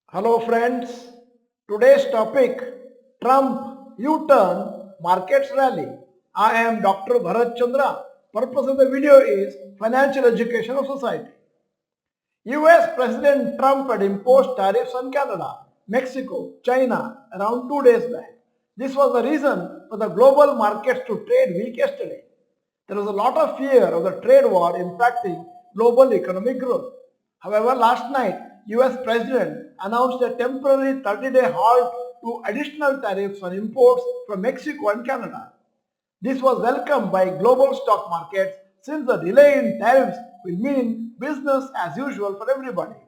Hello friends, today's topic Trump U-turn markets rally. I am Dr. Bharath Chandra. Purpose of the video is financial education of society. US President Trump had imposed tariffs on Canada, Mexico, China around 2 days back. This was the reason for the global markets to trade weak yesterday. There was a lot of fear of the trade war impacting global economic growth. However, last night, US President announced a temporary 30-day halt to additional tariffs on imports from Mexico and Canada. This was welcomed by global stock markets since the delay in tariffs will mean business as usual for everybody.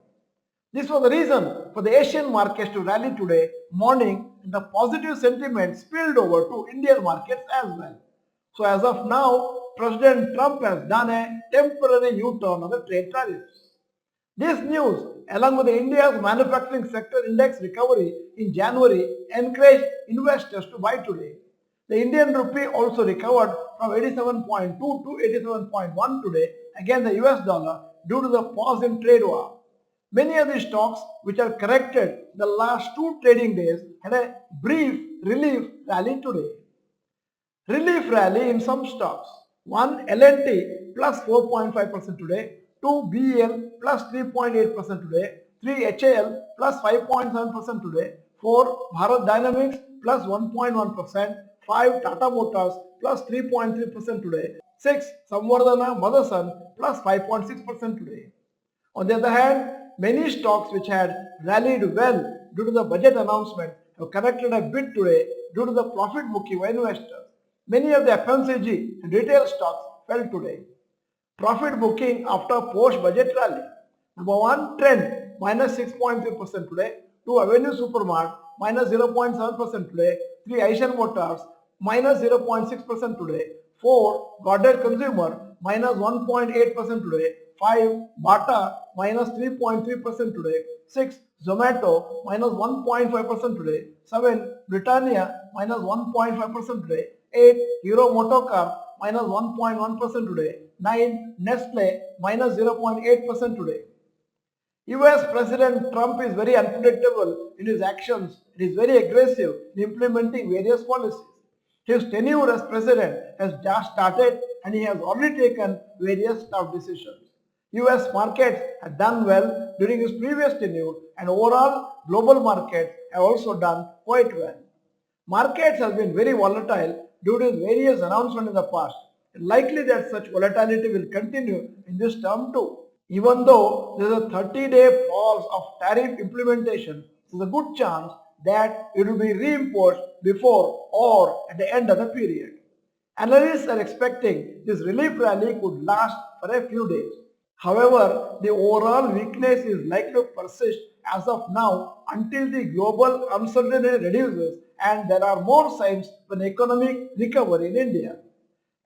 This was the reason for the Asian markets to rally today morning and the positive sentiment spilled over to Indian markets as well. So as of now, President Trump has done a temporary U-turn on the trade tariffs. This news, along with India's manufacturing sector index recovery in January, encouraged investors to buy today. The Indian rupee also recovered from 87.2 to 87.1 today against the US dollar due to the pause in trade war. Many of the stocks which are corrected the last two trading days had a brief relief rally today. Relief rally in some stocks. 1 L&T plus 4.5% today, 2 BEL plus 3.8% today, 3 HAL plus 5.7% today, 4 Bharat Dynamics plus 1.1%, 5 Tata Motors plus 3.3% today, 6 Samvardhana Motherson plus 5.6% today. On the other hand, many stocks which had rallied well due to the budget announcement have corrected a bit today due to the profit booking by investors. Many of the FMCG and retail stocks fell today. Profit booking after post-budget rally. Number 1, Trend minus 6.3% today. 2, Avenue Supermart minus 0.7% today. 3, Asian Motors minus 0.6% today. 4, Godrej Consumer minus 1.8% today. 5, Bata minus 3.3% today. 6, Zomato minus 1.5% today. 7, Britannia minus 1.5% today. 8, Hero Motocar minus 1.1% today. 9, Nestle minus 0.8% today. US President Trump is very unpredictable in his actions. He is very aggressive in implementing various policies. His tenure as president has just started and he has already taken various tough decisions. US markets have done well during his previous tenure and overall global markets have also done quite well. Markets have been very volatile due to his various announcements in the past. It's likely that such volatility will continue in this term too. Even though there is a 30-day pause of tariff implementation, there is a good chance that it will be reimposed before or at the end of the period. Analysts are expecting this relief rally could last for a few days. However, the overall weakness is likely to persist as of now until the global uncertainty reduces and there are more signs of an economic recovery in India.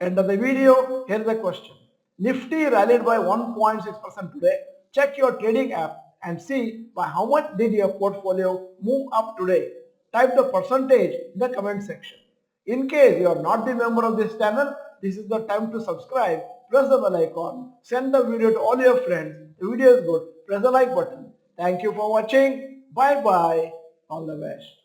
End of the video, here is the question. Nifty rallied by 1.6% today. Check your trading app and see by how much did your portfolio move up today. Type the percentage in the comment section. In case you are not the member of this channel, this is the time to subscribe. Press the bell icon. Send the video to all your friends. The video is good. Press the like button. Thank you for watching. Bye bye. All the best.